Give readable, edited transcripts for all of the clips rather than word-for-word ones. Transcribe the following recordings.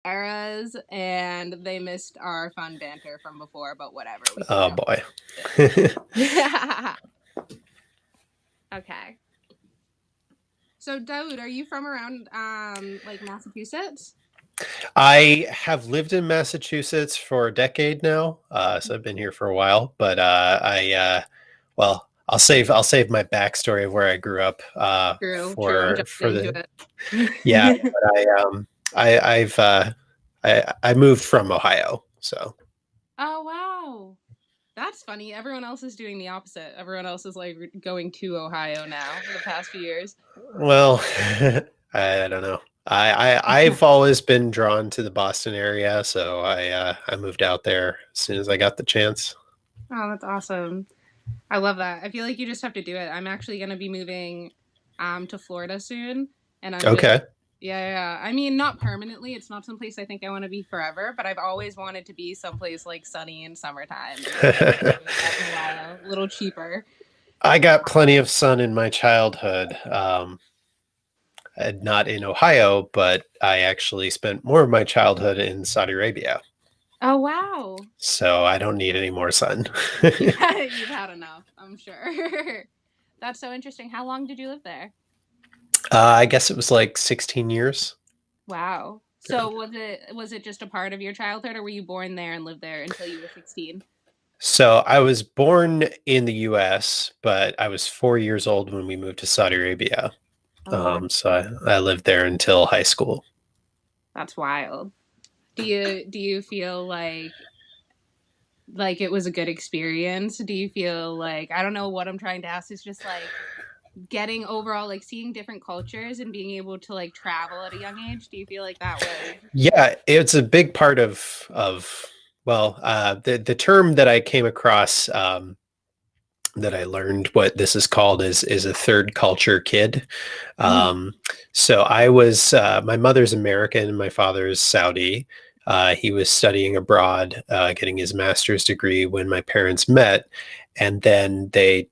eras, and they missed our fun banter from before, but whatever, we can Oh joke boy. it. Okay. So, Daud, are you from around like Massachusetts? I have lived in Massachusetts for a decade now, so I've been here for a while. But well, I'll save my backstory of where I grew up True, true. I'm for jumping into the yeah. it. But I've I moved from Ohio, so Oh wow. That's funny. Everyone else is doing the opposite. Everyone else is like going to Ohio now for the past few years. well, I don't know. I've always been drawn to the Boston area, so I moved out there as soon as I got the chance. Oh, that's awesome. I love that. I feel like you just have to do it. I'm actually going to be moving to Florida soon, and I'm just Okay. yeah. I mean, not permanently. It's not someplace I think I want to be forever, but I've always wanted to be someplace like sunny in summertime, and I'm going to be doing that in a while. A little cheaper. I got plenty of sun in my childhood. Not in Ohio, but I actually spent more of my childhood in Saudi Arabia. Oh wow. So I don't need any more sun. You've had enough, I'm sure. That's so interesting. How long did you live there? I guess it was like 16 years. Wow. So was it just a part of your childhood, or were you born there and lived there until you were 16? So I was born in the US, but I was 4 years old when we moved to Saudi Arabia. Oh wow. So I lived there until high school. That's wild. Do you feel like it was a good experience? Do you feel like, I don't know what I'm trying to ask, is just like getting overall, like seeing different cultures and being able to like travel at a young age? Do you feel like that was Yeah, it's a big part of well, the term that I came across that I learned what this is called is a third culture kid. mm, Um, so I was my mother's American and my father's Saudi. He was studying abroad, getting his master's degree when my parents met, and then they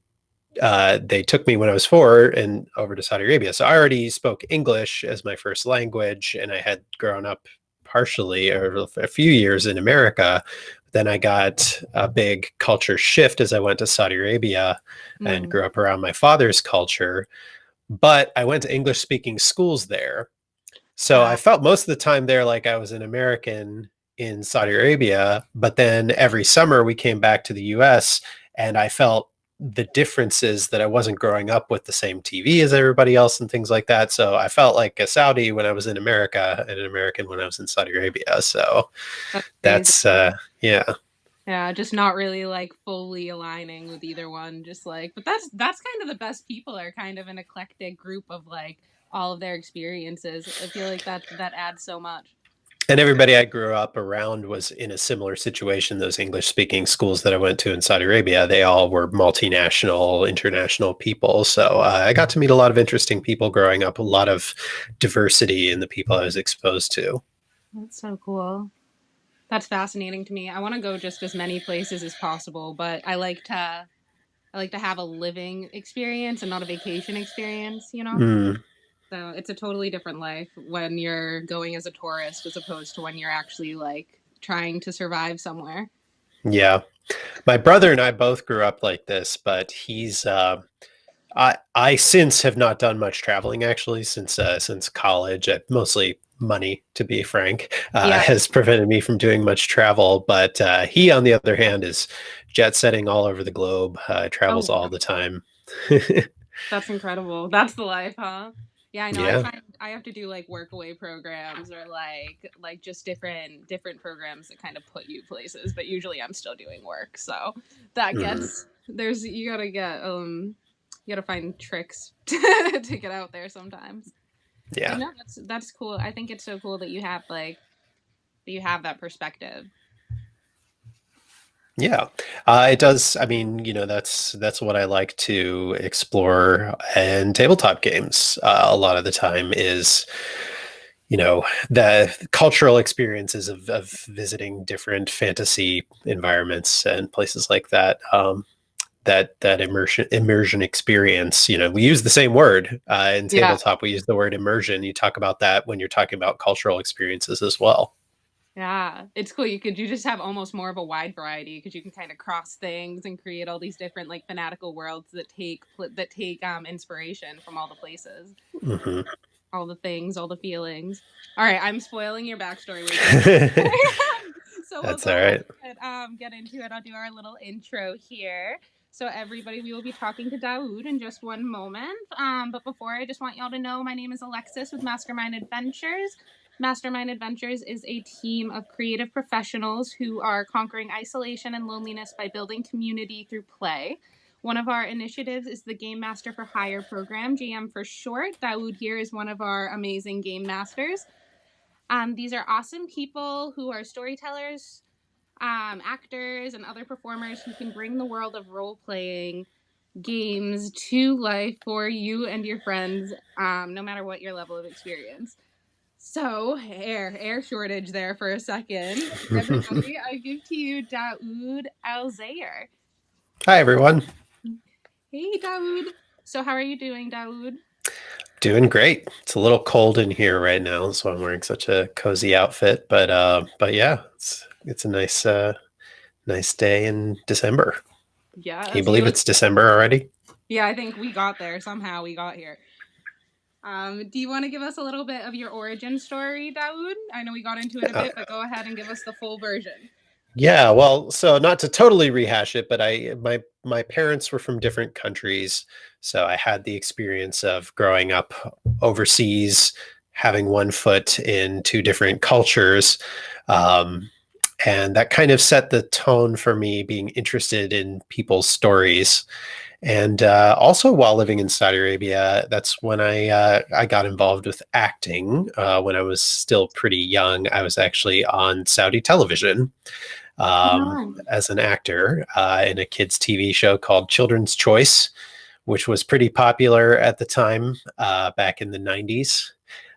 took me when I was 4 and over to Saudi Arabia. So I already spoke English as my first language, and I had grown up partially or a few years in America. Then I got a big culture shift as I went to Saudi Arabia and mm, grew up around my father's culture. But I went to English speaking schools there. So I uh, felt most of the time there like I was an American in Saudi Arabia. But then every summer we came back to the US and I felt the differences that I wasn't growing up with the same TV as everybody else and things like that. So I felt like a Saudi when I was in America and an American when I was in Saudi Arabia. So that's crazy. that's, yeah. Yeah, just not really like fully aligning with either one. Just like, but that's kind of the best people are kind of an eclectic group of like all of their experiences. I feel like that adds so much. And everybody I grew up around was in a similar situation. Those English speaking schools that I went to in Saudi Arabia, they all were multinational, international people. So I got to meet a lot of interesting people growing up, a lot of diversity in the people I was exposed to. That's so cool. That's fascinating to me. I want to go just as many places as possible, but I like to have a living experience and not a vacation experience, you know? Mm, So it's a totally different life when you're going as a tourist as opposed to when you're actually like trying to survive somewhere. yeah. My brother and I both grew up like this, but I since have not done much traveling actually since college. Mostly money, to be frank, Yeah, has prevented me from doing much travel. But he, on the other hand, is jet setting all over the globe. oh Travels all wow. the time. That's incredible. That's the life, huh? Yeah, I know. I Yeah. find I have to do like workaway programs or like just different programs that kind of put you places, but usually I'm still doing work. So that Mhm. gets there's you gotta find tricks to get out there sometimes. But Yeah. no, that's cool. I think it's so cool that you have that perspective. Yeah, it does. I mean, that's what I like to explore. And tabletop games, a lot of the time is, the cultural experiences of visiting different fantasy environments and places like that. that immersion experience. We use the same word in Yeah. tabletop. We use the word immersion. You talk about that when you're talking about cultural experiences as well. Yeah, it's cool. You just have almost more of a wide variety because you can kind of cross things and create all these different like fanatical worlds that take inspiration from all the places, Hmm. all the things, all the feelings. All right, I'm spoiling your backstory way too much. So we'll That's go all ahead right. and get into it. I'll do our little intro here. So everybody, we will be talking to Daud in just one moment. But before, I just want y'all to know my name is Alexis with Mastermind Adventures. Mastermind Adventures is a team of creative professionals who are conquering isolation and loneliness by building community through play. One of our initiatives is the Game Master for Hire program, GM for short. Daud here is one of our amazing game masters. These are awesome people who are storytellers, actors, and other performers who can bring the world of role playing games to life for you and your friends, no matter what your level of experience. So, air shortage there for a second. Everybody, I give to you Daud Alzayer. Hi, everyone. Hey, Daud. So, how are you doing, Daud? Doing great. It's a little cold in here right now, so I'm wearing such a cozy outfit. But yeah, it's a nice day in December. Can you Yes, believe it's December already? yeah, I think we got there. Somehow we got here. Do you want to give us a little bit of your origin story, Daud? I know we got into it a Uh, bit, but go ahead and give us the full version. Yeah, well, so not to totally rehash it, but my parents were from different countries, so I had the experience of growing up overseas, having one foot in two different cultures, um, and that kind of set the tone for me being interested in people's stories. And also, while living in Saudi Arabia, that's when I got involved with acting. When I was still pretty young, I was actually on Saudi television as an actor in a kids' TV show called Children's Choice, which was pretty popular at the time back in the 90s.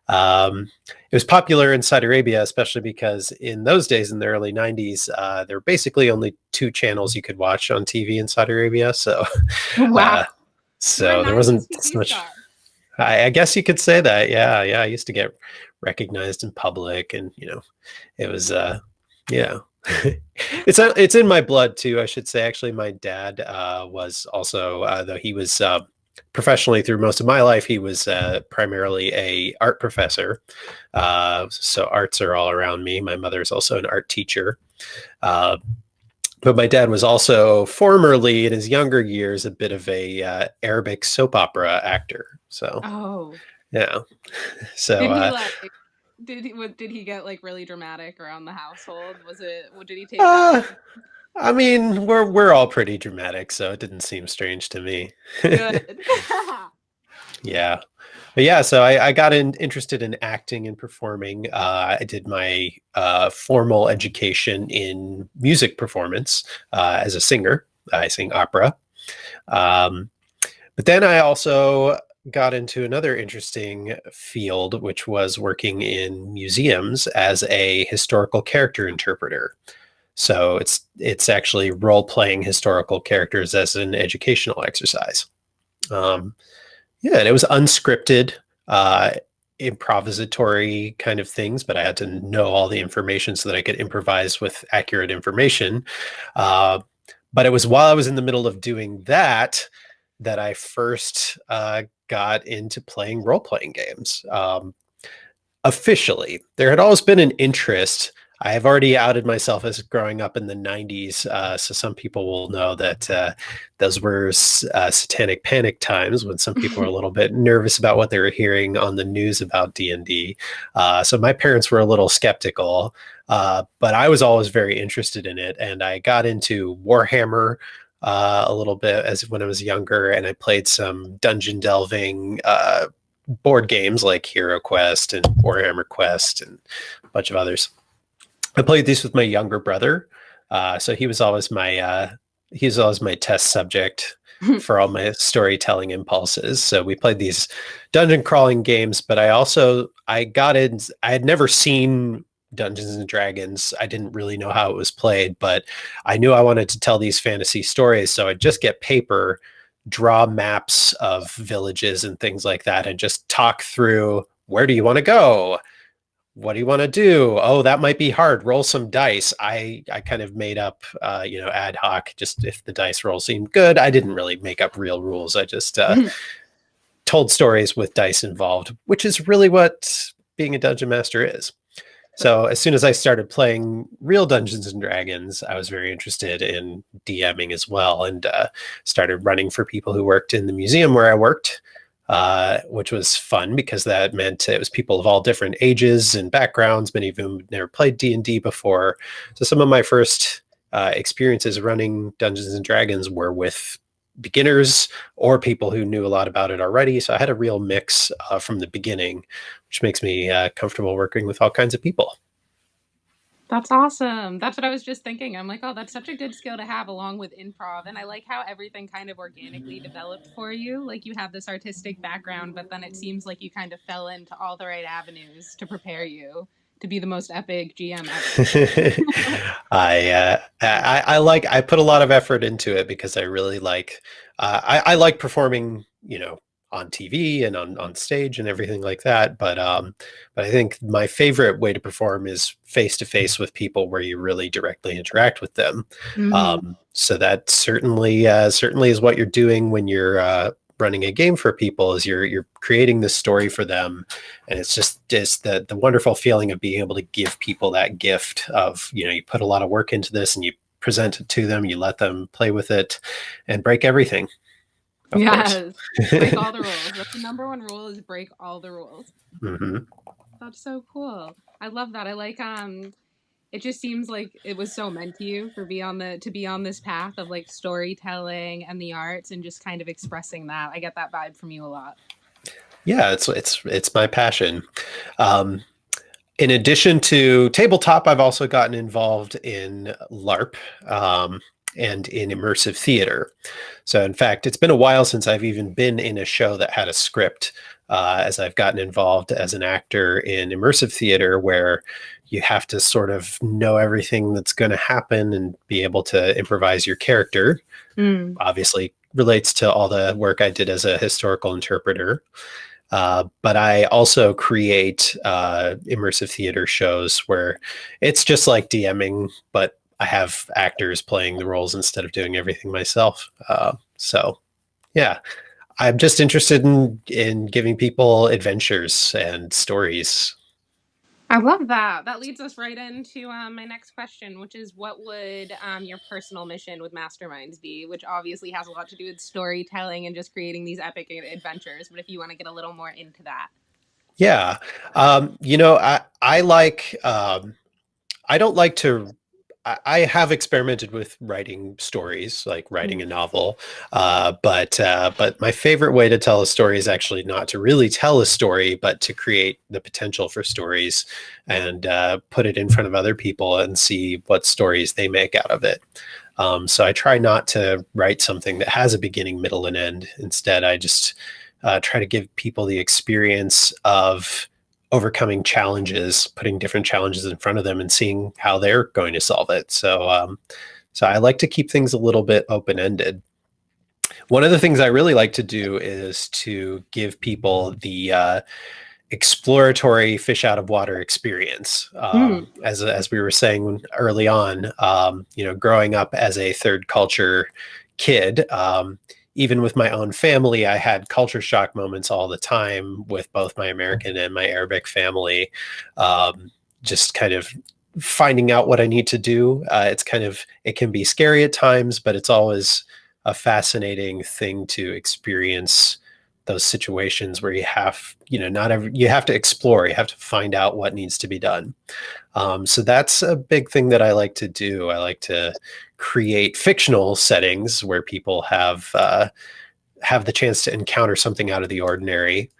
It was popular in Saudi Arabia, especially because in those days, in the early 90s, there were basically only two channels you could watch on TV in Saudi Arabia. So, Wow, uh, you were a so there 90s wasn't so TV much. star. I guess you could say that. Yeah, yeah. I used to get recognized in public, and it was yeah. It's in my blood too, I should say. Actually, my dad was also, though he was professionally through most of my life, he was primarily a art professor. So arts are all around me. My mother's also an art teacher. Uh, but my dad was also formerly, in his younger years, a bit of a Arabic soap opera actor. So Oh, yeah. So did he like? Did he get like really dramatic around the household? Did he take that? uh, I mean, we're all pretty dramatic, so it didn't seem strange to me. Good. Yeah. But yeah, so I got interested in acting and performing. I did my formal education in music performance as a singer. I sing opera. Um, but then I also got into another interesting field, which was working in museums as a historical character interpreter. So it's actually role playing historical characters as an educational exercise. Um, yeah, and it was unscripted, uh, improvisatory kind of things, but I had to know all the information so that I could improvise with accurate information. Uh, but it was while I was in the middle of doing that that I first got into playing role playing games. Officially, there had always been an interest. I have already outed myself as growing up in the 90s, so some people will know that those were satanic panic times when some people were a little bit nervous about what they were hearing on the news about D&D. So my parents were a little skeptical, but I was always very interested in it, and I got into Warhammer a little bit as when I was younger, and I played some dungeon delving board games like Hero Quest and Warhammer Quest and a bunch of others. I played these with my younger brother, so he was always my test subject for all my storytelling impulses. So we played these dungeon crawling games, but I had never seen Dungeons and Dragons. I didn't really know how it was played, but I knew I wanted to tell these fantasy stories. So I'd just get paper, draw maps of villages and things like that, and just talk through, where do you want to go? What do you want to do? Oh, that might be hard. Roll some dice. I kind of made up, ad hoc, just if the dice roll seemed good. I didn't really make up real rules. I just told stories with dice involved, which is really what being a dungeon master is. So as soon as I started playing real Dungeons and Dragons, I was very interested in DMing as well, and started running for people who worked in the museum where I worked, which was fun because that meant it was people of all different ages and backgrounds. Many of whom had never played D&D before. So some of my first experiences running Dungeons and Dragons were with beginners or people who knew a lot about it already. So I had a real mix from the beginning, which makes me comfortable working with all kinds of people. That's awesome. That's what I was just thinking. I'm like, oh, that's such a good skill to have along with improv. And I like how everything kind of organically developed for you. Like you have this artistic background, but then it seems like you kind of fell into all the right avenues to prepare you to be the most epic GM ever. I put a lot of effort into it because I really like I like performing, on TV and on stage and everything like that. But I think my favorite way to perform is face to face with people where you really directly interact with them. Mm-hmm. So that certainly is what you're doing when you're running a game for people, is you're creating this story for them, and it's just the wonderful feeling of being able to give people that gift of, you put a lot of work into this and you present it to them, you let them play with it and break everything. Of Yes. Break course. all the rules. That's the number one rule, is break all the rules. Mm-hmm. That's so cool. I love that. I like it just seems like it was so meant to you for to be on this path of like storytelling and the arts and just kind of expressing that. I get that vibe from you a lot. Yeah, it's my passion. Um, in addition to tabletop, I've also gotten involved in LARP, and in immersive theater. So, in fact, it's been a while since I've even been in a show that had a script, as I've gotten involved as an actor in immersive theater, where you have to sort of know everything that's going to happen and be able to improvise your character. Mm. Obviously, relates to all the work I did as a historical interpreter. But I also create immersive theater shows where it's just like DMing, but I have actors playing the roles instead of doing everything myself. So, yeah, I'm just interested in giving people adventures and stories. I love that. That leads us right into my next question, which is, what would your personal mission with Masterminds be? Which obviously has a lot to do with storytelling and just creating these epic adventures. But if you want to get a little more into that. Yeah, I like. I don't like to. I have experimented with writing stories, like writing a novel, but my favorite way to tell a story is actually not to really tell a story, but to create the potential for stories and put it in front of other people and see what stories they make out of it. So I try not to write something that has a beginning, middle, and end. Instead, I just try to give people the experience of overcoming challenges, putting different challenges in front of them and seeing how they're going to solve it. So I like to keep things a little bit open-ended. One of the things I really like to do is to give people the exploratory fish out of water experience. As we were saying early on, growing up as a third culture kid, even with my own family, I had culture shock moments all the time with both my American and my Arabic family. Just kind of finding out what I need to do. It can be scary at times, but it's always a fascinating thing to experience those situations where you have to explore, you have to find out what needs to be done. So that's a big thing that I like to do. I like to create fictional settings where people have the chance to encounter something out of the ordinary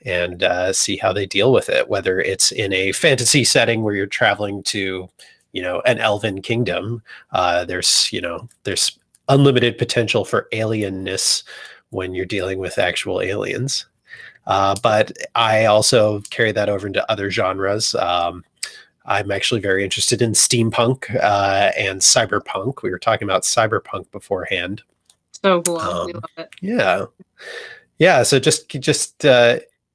and see how they deal with it, whether it's in a fantasy setting where you're traveling to, an elven kingdom. There's unlimited potential for alienness when you're dealing with actual aliens. But I also carry that over into other genres. I'm actually very interested in steampunk and cyberpunk. We were talking about cyberpunk beforehand. So cool. We Um, love it. yeah, yeah. So just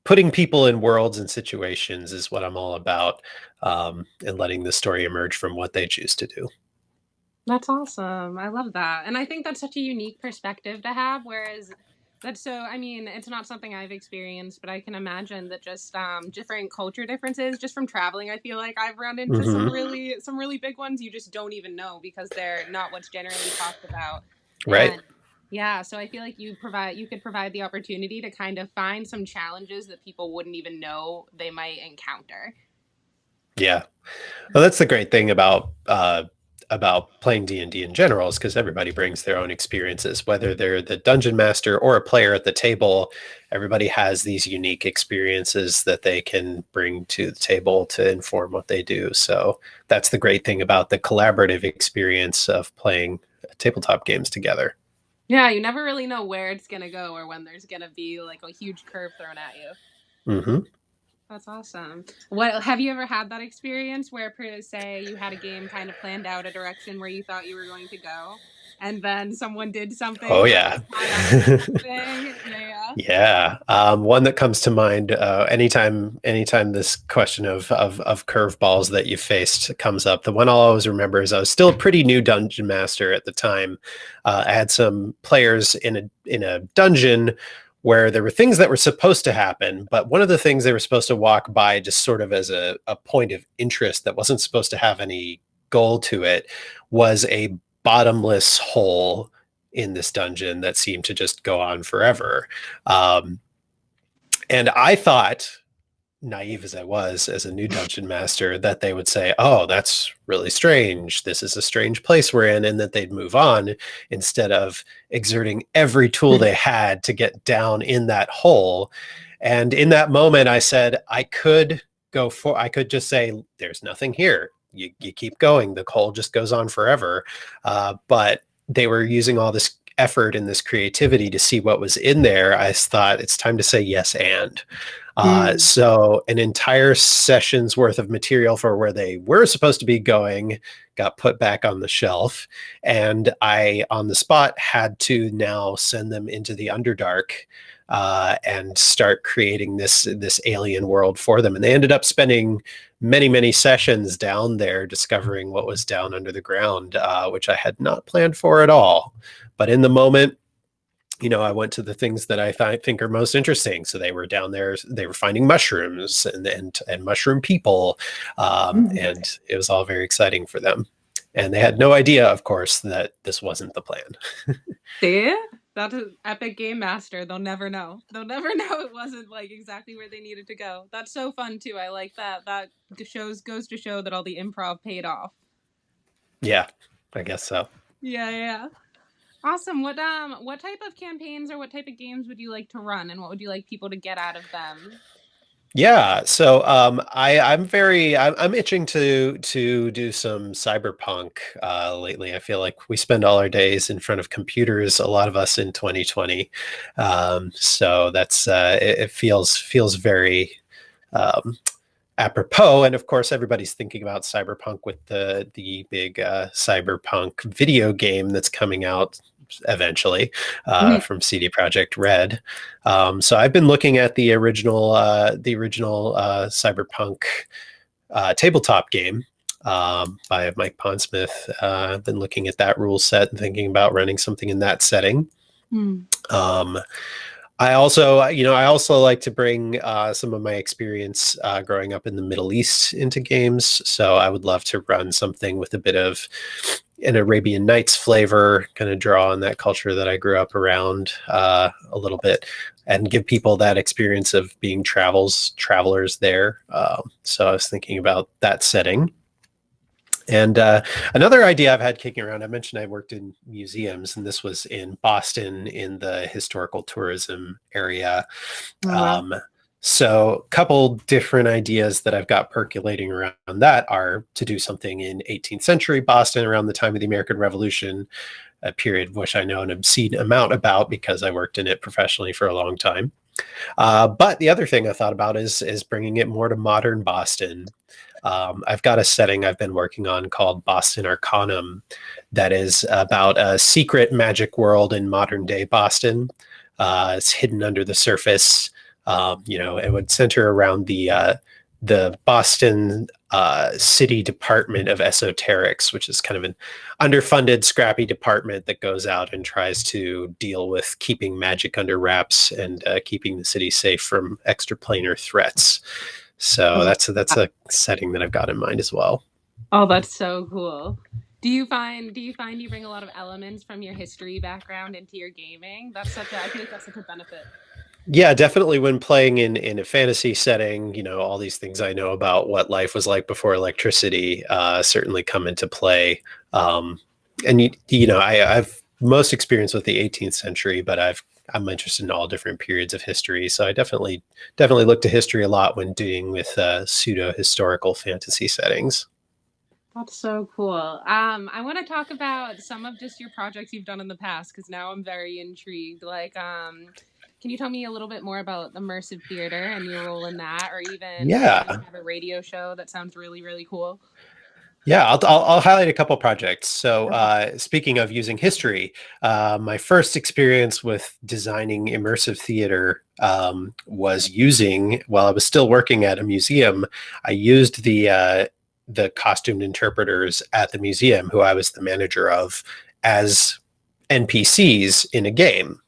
putting people in worlds and situations is what I'm all about, and letting the story emerge from what they choose to do. That's awesome. I love that. And I think that's such a unique perspective to have. Whereas that's so, I mean, it's not something I've experienced, but I can imagine that just different culture differences just from traveling. I feel like I've run into Hmm. some really big ones you just don't even know because they're not what's generally talked about. Right. And yeah, so I feel like you could provide the opportunity to kind of find some challenges that people wouldn't even know they might encounter. Yeah. Well, that's the great thing about playing D&D in general is because everybody brings their own experiences, whether they're the dungeon master or a player at the table. Everybody has these unique experiences that they can bring to the table to inform what they do. So that's the great thing about the collaborative experience of playing tabletop games together. Yeah, you never really know where it's gonna go or when there's gonna be like a huge curve thrown at you. Hmm. That's awesome. What have you ever had that experience where, per say, you had a game kind of planned out a direction where you thought you were going to go, and then someone did Oh something that yeah. was kind of unexpected? Yeah, Yeah, one that comes to mind anytime this question of curveballs that you faced comes up. The one I'll always remember is I was still a pretty new dungeon master at the time. I had some players in a dungeon where there were things that were supposed to happen, but one of the things they were supposed to walk by just sort of as a point of interest that wasn't supposed to have any goal to it was a bottomless hole in this dungeon that seemed to just go on forever. Um, and I thought, naive as I was as a new dungeon master, that they would say, "Oh, that's really strange. This is a strange place we're in," and that they'd move on instead of exerting every tool yeah. they had to get down in that hole. And in that moment, I said, I could just say, "There's nothing here. You keep going. The hole just goes on forever." But they were using all this effort and this creativity to see what was in there. I thought it's time to say yes and. Mm. So an entire session's worth of material for where they were supposed to be going got put back on the shelf, and I, on the spot, had to now send them into the Underdark and start creating this alien world for them. And they ended up spending many sessions down there discovering what was down under the ground, which I had not planned for at all. But in the moment, I went to the things that think are most interesting. So they were down there, they were finding mushrooms and mushroom people, and it was all very exciting for them. And they had no idea, of course, that this wasn't the plan. See? That's an epic game master. They'll never know. They'll never know it wasn't like exactly where they needed to go. That's so fun too. I like that. That shows goes to show that all the improv paid off. Yeah, I guess so. Yeah, yeah. Awesome. What type of campaigns or what type of games would you like to run and what would you like people to get out of them? Yeah, so I'm itching to do some cyberpunk lately. I feel like we spend all our days in front of computers, a lot of us in 2020. So that's it feels very um, apropos. And of course, everybody's thinking about cyberpunk with the big cyberpunk video game that's coming out eventually Mhm. from CD Projekt Red. So I've been looking at the original cyberpunk tabletop game by Mike Pondsmith. I've been looking at that rule set and thinking about running something in that setting. Hmm. Um, I also like to bring some of my experience growing up in the Middle East into games. So I would love to run something with a bit of an Arabian Nights flavor, kind of draw on that culture that I grew up around a little bit, and give people that experience of being travelers there. So I was thinking about that setting. And another idea I've had kicking around, I mentioned I worked in museums, and this was in Boston in the historical tourism area. Oh, wow. Um, so, a couple different ideas that I've got percolating around that are to do something in 18th century Boston around the time of the American Revolution, a period which I know an obscene amount about because I worked in it professionally for a long time. But the other thing I thought about is bringing it more to modern Boston. I've got a setting I've been working on called Boston Arcanum that is about a secret magic world in modern day Boston. It's hidden under the surface. It would center around the Boston City Department of Esoterics, which is kind of an underfunded, scrappy department that goes out and tries to deal with keeping magic under wraps and keeping the city safe from extraplanar threats. So that's a setting that I've got in mind as well. Oh, that's so cool. Do you find you bring a lot of elements from your history background into your gaming? I feel like that's such a benefit. Yeah, definitely when playing in a fantasy setting, all these things I know about what life was like before electricity certainly come into play. And I've most experience with the 18th century, but I'm interested in all different periods of history. So I definitely look to history a lot when dealing with pseudo historical fantasy settings. That's so cool. I want to talk about some of just your projects you've done in the past because now I'm very intrigued. Can you tell me a little bit more about immersive theater and your role in that, or even you Yeah. have a radio show that sounds really, really cool? Yeah, I'll highlight a couple projects. So, Okay. speaking of using history, my first experience with designing immersive theater was while I was still working at a museum. I used the costumed interpreters at the museum, who I was the manager of, as NPCs in a game.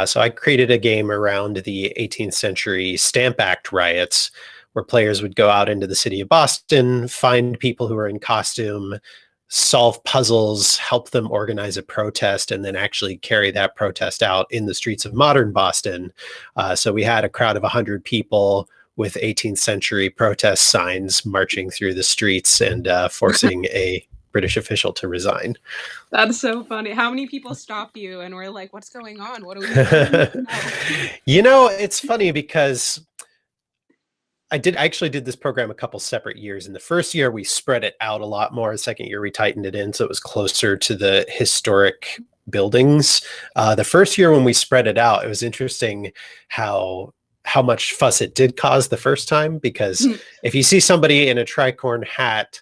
So I created a game around the 18th century Stamp Act riots, where players would go out into the city of Boston, find people who are in costume, solve puzzles, help them organize a protest, and then actually carry that protest out in the streets of modern Boston. So we had a crowd of 100 people with 18th century protest signs marching through the streets and forcing a British official to resign. That's so funny. How many people stopped you and were like, "What's going on? What do we need to know?" It's funny because I actually did this program a couple separate years. In the first year, we spread it out a lot more. The second year, we tightened it in so it was closer to the historic buildings. The first year when we spread it out, it was interesting how much fuss it did cause the first time, because if you see somebody in a tricorn hat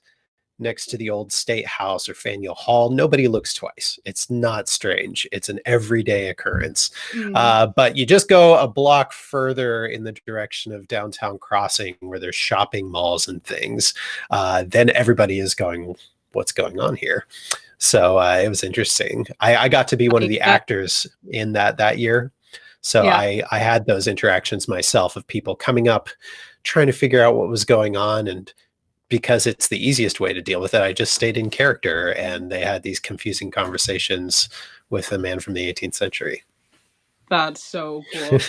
next to the old State House or Faneuil Hall, nobody looks twice. It's not strange. It's an everyday occurrence. But you just go a block further in the direction of Downtown Crossing, where there's shopping malls and things. Then everybody is going, what's going on here? So it was interesting. I got to be one of the actors in that year. So Yeah. I had those interactions myself of people coming up, trying to figure out what was going on. And because it's the easiest way to deal with it, I just stayed in character, and they had these confusing conversations with a man from the 18th century. That's so cool.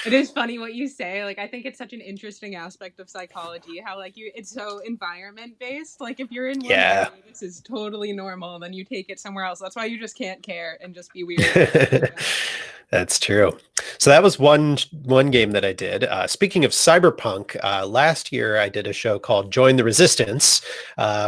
It is funny what you say. Like, I think it's such an interesting aspect of psychology, how it's so environment based. Like, if you're in one area, this is totally normal, then you take it somewhere else. That's why you just can't care and just be weird. That's true. So that was one game that I did. Speaking of cyberpunk, last year I did a show called Join the Resistance,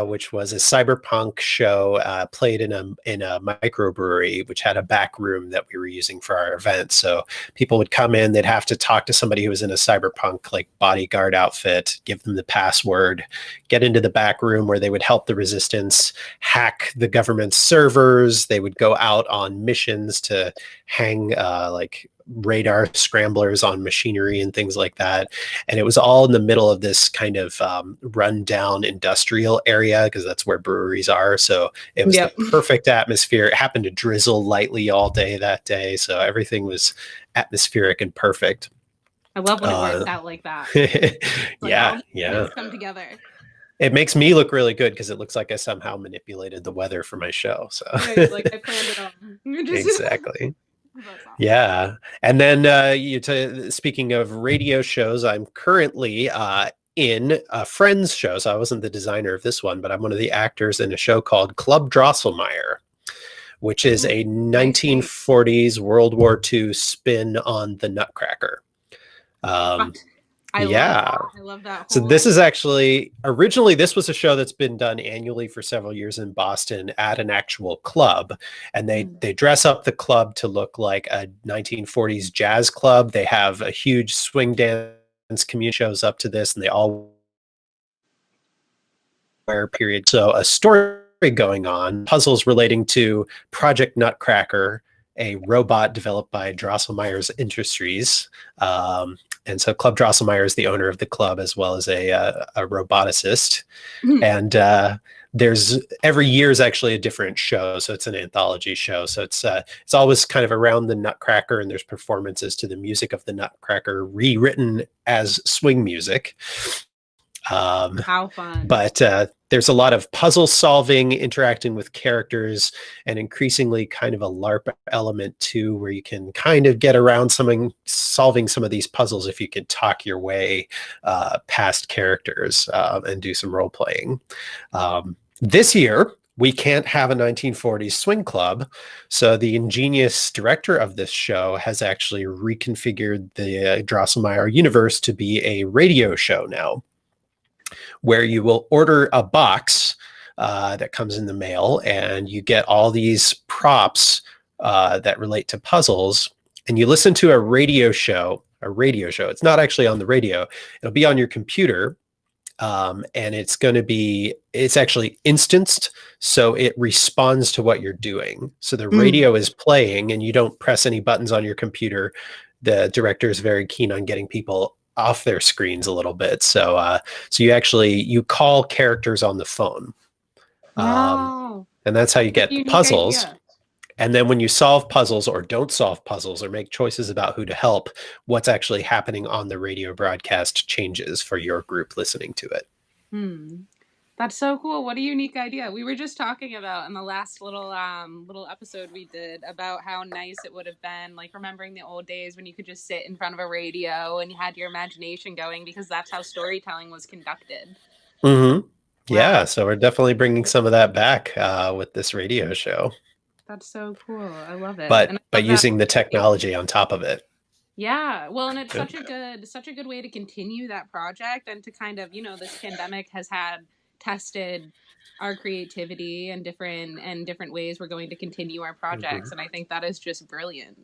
which was a cyberpunk show played in a microbrewery, which had a back room that we were using for our event. So people would come in, they'd have to talk to somebody who was in a cyberpunk like bodyguard outfit, give them the password, get into the back room where they would help the resistance hack the government's servers. They would go out on missions to hang like radar scramblers on machinery and things like that. And it was all in the middle of this kind of rundown industrial area, because that's where breweries are. So it was the perfect atmosphere. It happened to drizzle lightly all day that day. So everything was atmospheric and perfect. I love when it works out like that. Yeah. Come together. It makes me look really good because it looks like I somehow manipulated the weather for my show. So like I planned it all. Exactly. Yeah. And then speaking of radio shows, I'm currently in a Friends show. So I wasn't the designer of this one, but I'm one of the actors in a show called Club Drosselmeyer, which is a 1940s World War II spin on the Nutcracker. I love that. So this is actually, originally, this was a show that's been done annually for several years in Boston at an actual club. And they dress up the club to look like a 1940s jazz club. They have a huge swing dance community shows up to this, and they all period. So a story going on, puzzles relating to Project Nutcracker, a robot developed by Drosselmeyer's Industries. And so Club Drosselmeyer is the owner of the club as well as a roboticist. And there's every year is actually a different show, so it's an anthology show. So it's always kind of around the Nutcracker, and there's performances to the music of the Nutcracker rewritten as swing music. How fun. But there's a lot of puzzle solving, interacting with characters, and increasingly kind of a LARP element too, where you can kind of get around solving some of these puzzles if you can talk your way past characters and do some role playing. This year, we can't have a 1940s swing club. So the ingenious director of this show has actually reconfigured the Drosselmeyer universe to be a radio show now, where you will order a box that comes in the mail, and you get all these props that relate to puzzles, and you listen to a radio show. It's not actually on the radio. It'll be on your computer, and it's actually instanced, so it responds to what you're doing. So the radio is playing, and you don't press any buttons on your computer. The director is very keen on getting people off their screens a little bit. So you call characters on the phone. Wow. And that's how you get the puzzles. Idea. And then when you solve puzzles or don't solve puzzles or make choices about who to help, what's actually happening on the radio broadcast changes for your group listening to it. That's so cool. What a unique idea. We were just talking about in the last little episode we did about how nice it would have been, like remembering the old days when you could just sit in front of a radio and you had your imagination going, because that's how storytelling was conducted. Mm-hmm. Yeah, so we're definitely bringing some of that back with this radio show. That's so cool. I love it. But using the technology on top of it. Yeah, well, and it's such a good way to continue that project, and to kind of, this pandemic has tested our creativity and different ways we're going to continue our projects. And I think that is just brilliant.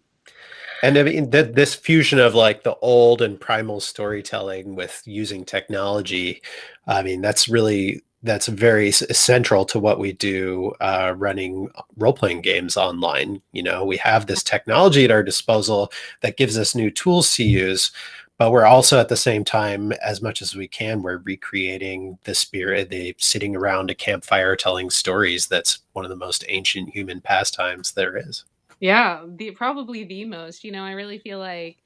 And I mean, this fusion of like the old and primal storytelling with using technology, I mean, that's very central to what we do running role-playing games online. We have this technology at our disposal that gives us new tools to use, but we're also at the same time, as much as we can, we're recreating the spirit, the sitting around a campfire telling stories. That's one of the most ancient human pastimes there is. Yeah, probably the most. I really feel like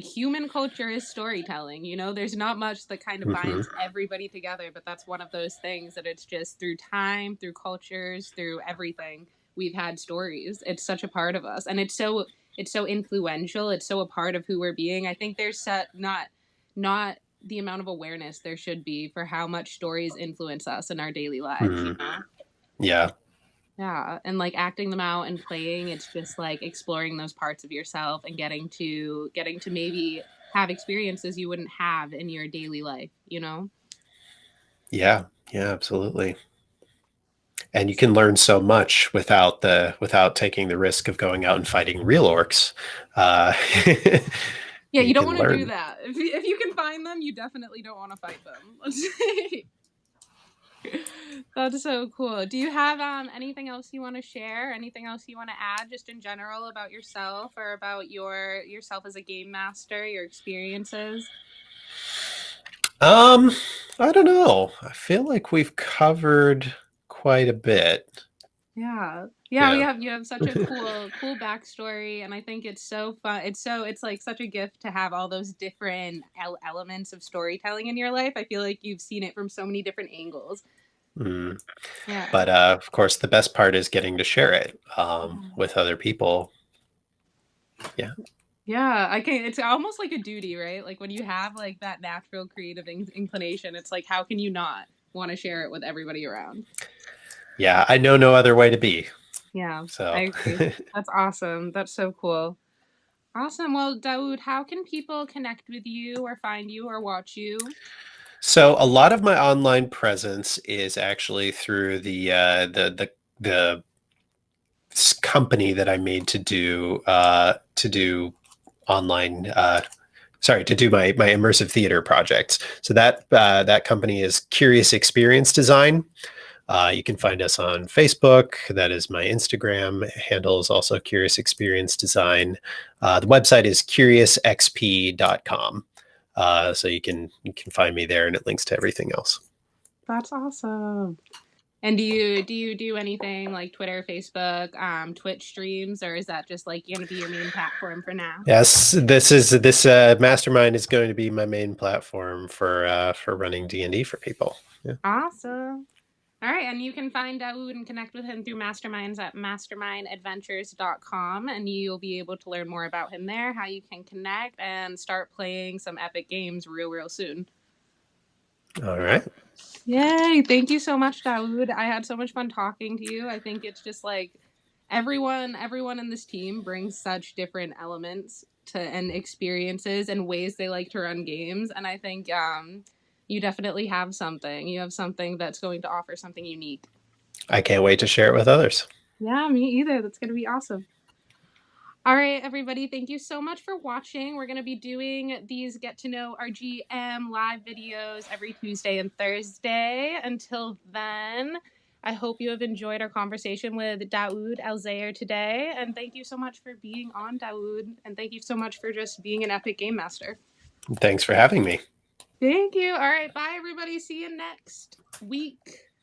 human culture is storytelling. There's not much that kind of binds everybody together, but that's one of those things that it's just through time, through cultures, through everything, we've had stories. It's such a part of us, and it's so influential. It's so a part of who we're being. I think there's not the amount of awareness there should be for how much stories influence us in our daily lives. Yeah, and like acting them out and playing, it's just like exploring those parts of yourself and getting to maybe have experiences you wouldn't have in your daily life, Yeah, absolutely. And you can learn so much without taking the risk of going out and fighting real orcs. Yeah, you don't want to do that. If you can find them, you definitely don't want to fight them. Let's say. That's so cool. Do you have anything else you want to share? Anything else you want to add, just in general, about yourself or about yourself as a game master, your experiences? I don't know. I feel like we've covered quite a bit. Yeah. You have such a cool backstory, and I think it's so fun. It's like such a gift to have all those different elements of storytelling in your life. I feel like you've seen it from so many different angles. Yeah. But of course, the best part is getting to share it with other people. Yeah. Yeah, it's almost like a duty, right? Like when you have like that natural creative inclination, it's like, how can you not want to share it with everybody around? Yeah, I know no other way to be. Yeah, so I agree. That's awesome. That's so cool. Awesome. Well, Daud, how can people connect with you or find you or watch you? So a lot of my online presence is actually through the company that I made to do online sorry, to do my immersive theater projects. So that company is Curious Experience Design. You can find us on Facebook. That is my Instagram handle is also Curious Experience Design. The website is curiousxp.com. So you can find me there, and it links to everything else. That's awesome. And do you do anything like Twitter, Facebook, Twitch streams, or is that just like going to be your main platform for now? Yes, this mastermind is going to be my main platform for running D&D for people. Yeah. Awesome. All right, and you can find Daud and connect with him through Masterminds at mastermindadventures.com, and you'll be able to learn more about him there, how you can connect, and start playing some epic games real soon. All right. Yay! Thank you so much, Daud. I had so much fun talking to you. I think it's just like everyone in this team brings such different elements to and experiences and ways they like to run games, and I think you definitely have something. You have something that's going to offer something unique. I can't wait to share it with others. Yeah, me either. That's going to be awesome. All right, everybody, thank you so much for watching. We're going to be doing these Get to Know Our GM live videos every Tuesday and Thursday. Until then, I hope you have enjoyed our conversation with Daud Alzayer today. And thank you so much for being on, Daud. And thank you so much for just being an epic game master. Thanks for having me. Thank you. All right, bye, everybody. See you next week.